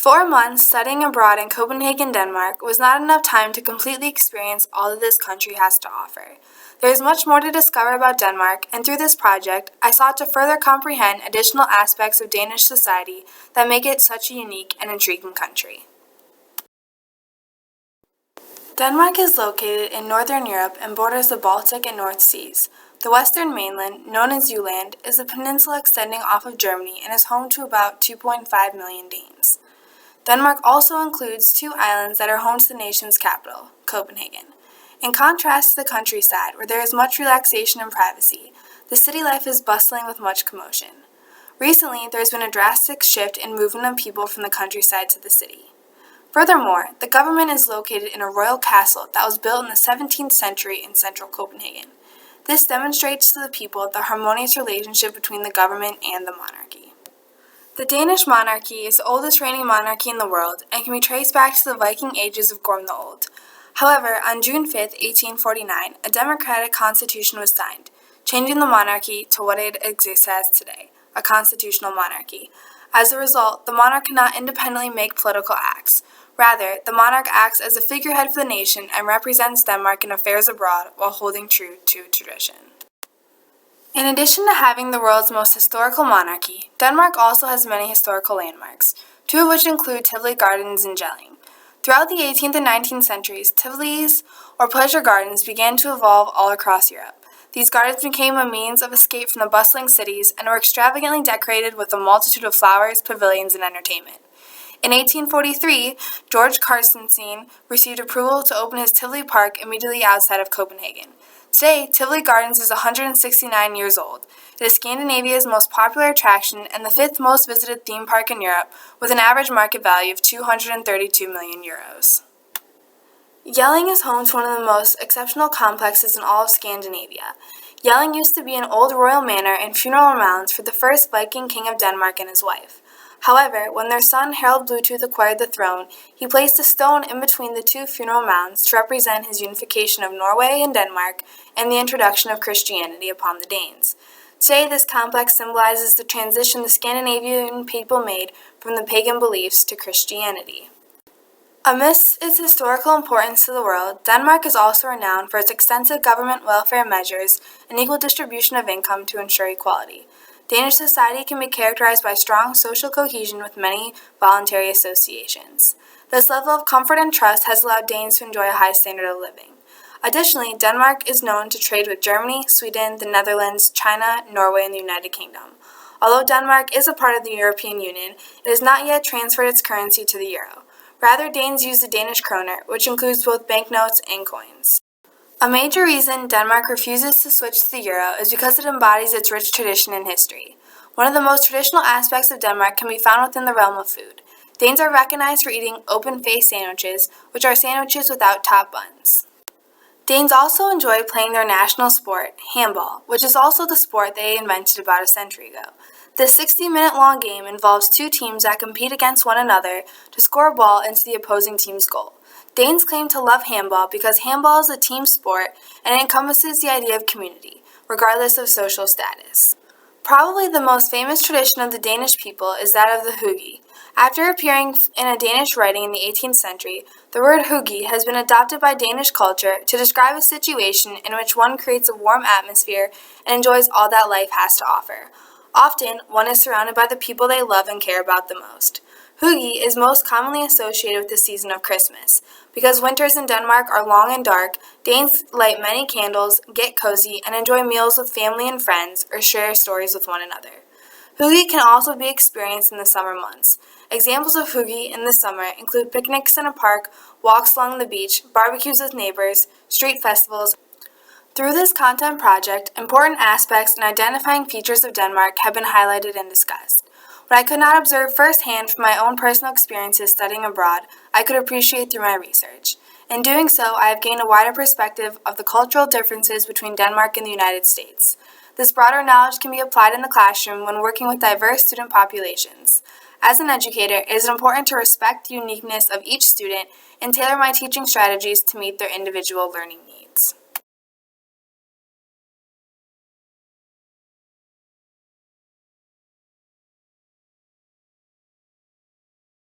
4 months studying abroad in Copenhagen, Denmark was not enough time to completely experience all that this country has to offer. There is much more to discover about Denmark, and through this project, I sought to further comprehend additional aspects of Danish society that make it such a unique and intriguing country. Denmark is located in northern Europe and borders the Baltic and North Seas. The western mainland, known as Jutland, is a peninsula extending off of Germany and is home to about 2.5 million Danes. Denmark also includes 2 islands that are home to the nation's capital, Copenhagen. In contrast to the countryside, where there is much relaxation and privacy, the city life is bustling with much commotion. Recently, there has been a drastic shift in movement of people from the countryside to the city. Furthermore, the government is located in a royal castle that was built in the 17th century in central Copenhagen. This demonstrates to the people the harmonious relationship between the government and the monarchy. The Danish monarchy is the oldest reigning monarchy in the world and can be traced back to the Viking ages of Gorm the Old. However, on June 5, 1849, a democratic constitution was signed, changing the monarchy to what it exists as today, a constitutional monarchy. As a result, the monarch cannot independently make political acts. Rather, the monarch acts as a figurehead for the nation and represents Denmark in affairs abroad while holding true to tradition. In addition to having the world's most historical monarchy, Denmark also has many historical landmarks, 2 of which include Tivoli Gardens and Jelling. Throughout the 18th and 19th centuries, Tivolis, or pleasure gardens, began to evolve all across Europe. These gardens became a means of escape from the bustling cities and were extravagantly decorated with a multitude of flowers, pavilions, and entertainment. In 1843, George Carstensen received approval to open his Tivoli Park immediately outside of Copenhagen. Today, Tivoli Gardens is 169 years old. It is Scandinavia's most popular attraction and the 5th most visited theme park in Europe, with an average market value of 232 million euros. Jelling is home to one of the most exceptional complexes in all of Scandinavia. Jelling used to be an old royal manor and funeral mounds for the first Viking king of Denmark and his wife. However, when their son Harald Bluetooth acquired the throne, he placed a stone in between the 2 funeral mounds to represent his unification of Norway and Denmark and the introduction of Christianity upon the Danes. Today, this complex symbolizes the transition the Scandinavian people made from the pagan beliefs to Christianity. Amidst its historical importance to the world, Denmark is also renowned for its extensive government welfare measures and equal distribution of income to ensure equality. Danish society can be characterized by strong social cohesion with many voluntary associations. This level of comfort and trust has allowed Danes to enjoy a high standard of living. Additionally, Denmark is known to trade with Germany, Sweden, the Netherlands, China, Norway, and the United Kingdom. Although Denmark is a part of the European Union, it has not yet transferred its currency to the euro. Rather, Danes use the Danish kroner, which includes both banknotes and coins. A major reason Denmark refuses to switch to the euro is because it embodies its rich tradition and history. One of the most traditional aspects of Denmark can be found within the realm of food. Danes are recognized for eating open-faced sandwiches, which are sandwiches without top buns. Danes also enjoy playing their national sport, handball, which is also the sport they invented about a century ago. This 60-minute-long game involves 2 teams that compete against one another to score a ball into the opposing team's goal. Danes claim to love handball because handball is a team sport and it encompasses the idea of community, regardless of social status. Probably the most famous tradition of the Danish people is that of the hygge. After appearing in a Danish writing in the 18th century, the word hygge has been adopted by Danish culture to describe a situation in which one creates a warm atmosphere and enjoys all that life has to offer. Often, one is surrounded by the people they love and care about the most. Hygge is most commonly associated with the season of Christmas. Because winters in Denmark are long and dark, Danes light many candles, get cozy, and enjoy meals with family and friends or share stories with one another. Hygge can also be experienced in the summer months. Examples of hygge in the summer include picnics in a park, walks along the beach, barbecues with neighbors, street festivals. Through this content project, important aspects and identifying features of Denmark have been highlighted and discussed. What I could not observe firsthand from my own personal experiences studying abroad, I could appreciate through my research. In doing so, I have gained a wider perspective of the cultural differences between Denmark and the United States. This broader knowledge can be applied in the classroom when working with diverse student populations. As an educator, it is important to respect the uniqueness of each student and tailor my teaching strategies to meet their individual learning needs.